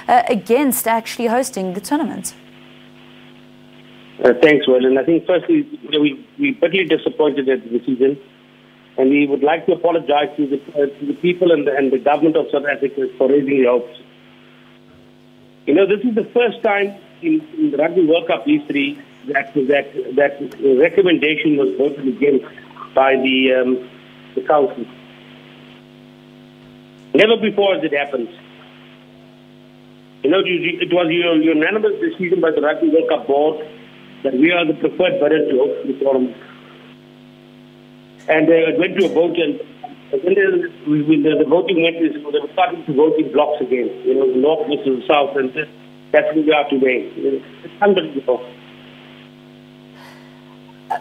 against actually hosting the tournament? Thanks, Well. I think firstly, we're bitterly disappointed at the decision, and we would like to apologize to the people and the government of South Africa for raising the hopes. This is the first time in the Rugby World Cup history that recommendation was voted against by the council. Never before has it happened. It was a unanimous decision by the Rugby World Cup board that we are the preferred bidder to host the tournament. And it went to a vote, and when the voting went, they were starting to vote in blocks again. The north versus the south, and that's where we are today. It's unbelievable.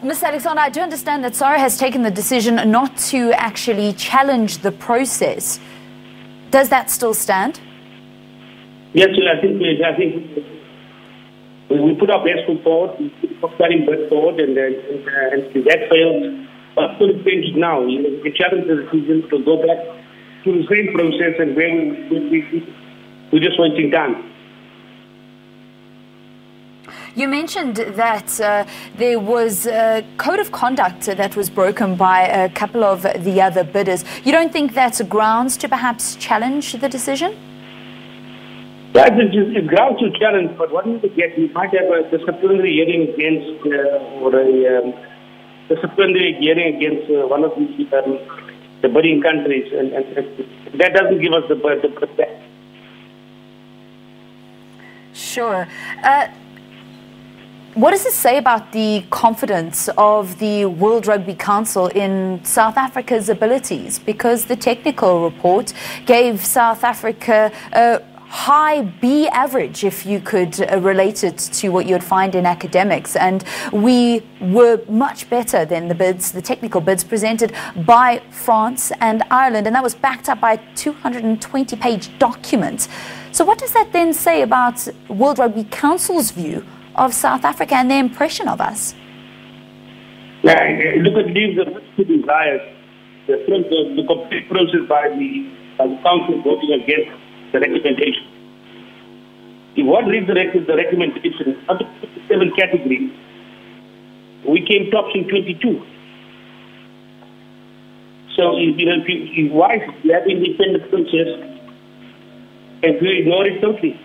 Mr. Alexander, I do understand that SARU has taken the decision not to actually challenge the process. Does that still stand? Yes, I think we put our best foot forward, we put starting bid forward, and that failed. But going to change it now. We challenge the decision to go back to the same process, and where we're just wasting time. You mentioned that there was a code of conduct that was broken by a couple of the other bidders. You don't think that's grounds to perhaps challenge the decision? Yeah, it's grounds to challenge, but what do you get? You might have a disciplinary hearing against one of the bidding countries, and that doesn't give us the back. Sure. What does it say about the confidence of the World Rugby Council in South Africa's abilities? Because the technical report gave South Africa a high B average, if you could relate it to what you'd find in academics. And we were much better than the technical bids presented by France and Ireland. And that was backed up by a 220-page document. So what does that then say about World Rugby Council's view of South Africa and their impression of us? Yeah, look, it leaves a much to desire. The complete process by the council voting against the recommendation. If one reads the recommendation, under 57 categories, we came tops in 22. So, why we have independent process and we ignore it totally?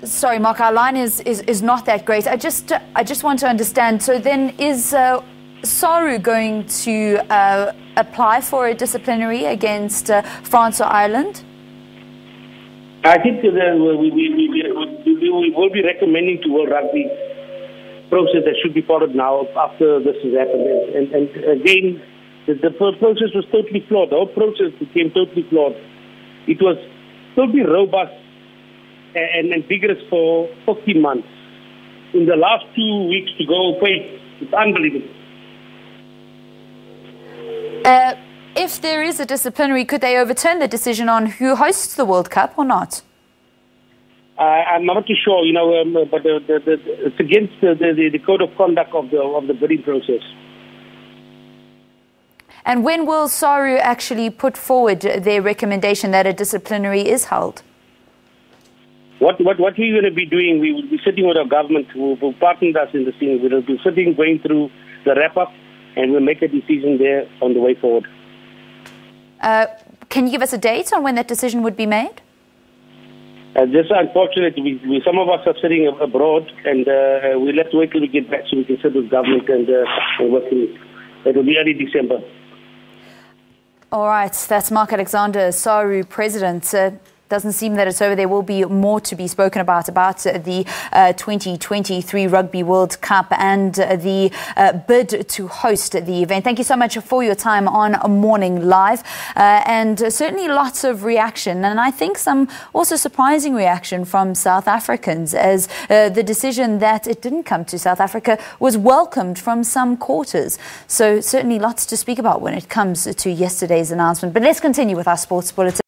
Sorry, Mark, our line is not that great. I just want to understand. So then, is SARU going to apply for a disciplinary against France or Ireland? I think we will be recommending to World Rugby process that should be followed now after this has happened. And again, the process was totally flawed. The whole process became totally flawed. It was totally robust and vigorous for 14 months. In the last 2 weeks to go, it's unbelievable. If there is a disciplinary, could they overturn the decision on who hosts the World Cup or not? I'm not too sure, but it's against the code of conduct of the bidding process. And when will SARU actually put forward their recommendation that a disciplinary is held? What we're going to be doing, we will be sitting with our government who partnered us in the scene. We will be sitting, going through the wrap-up, and we'll make a decision there on the way forward. Can you give us a date on when that decision would be made? Just unfortunately, some of us are sitting abroad, and we'll have to wait till we get back so we can sit with government and work through it. It will be early December. All right, that's Mark Alexander, SARU President. Doesn't seem that it's over. There will be more to be spoken about the 2023 Rugby World Cup and the bid to host the event. Thank you so much for your time on Morning Live, and certainly lots of reaction, and I think some also surprising reaction from South Africans, as the decision that it didn't come to South Africa was welcomed from some quarters. So certainly lots to speak about when it comes to yesterday's announcement. But let's continue with our sports bulletin.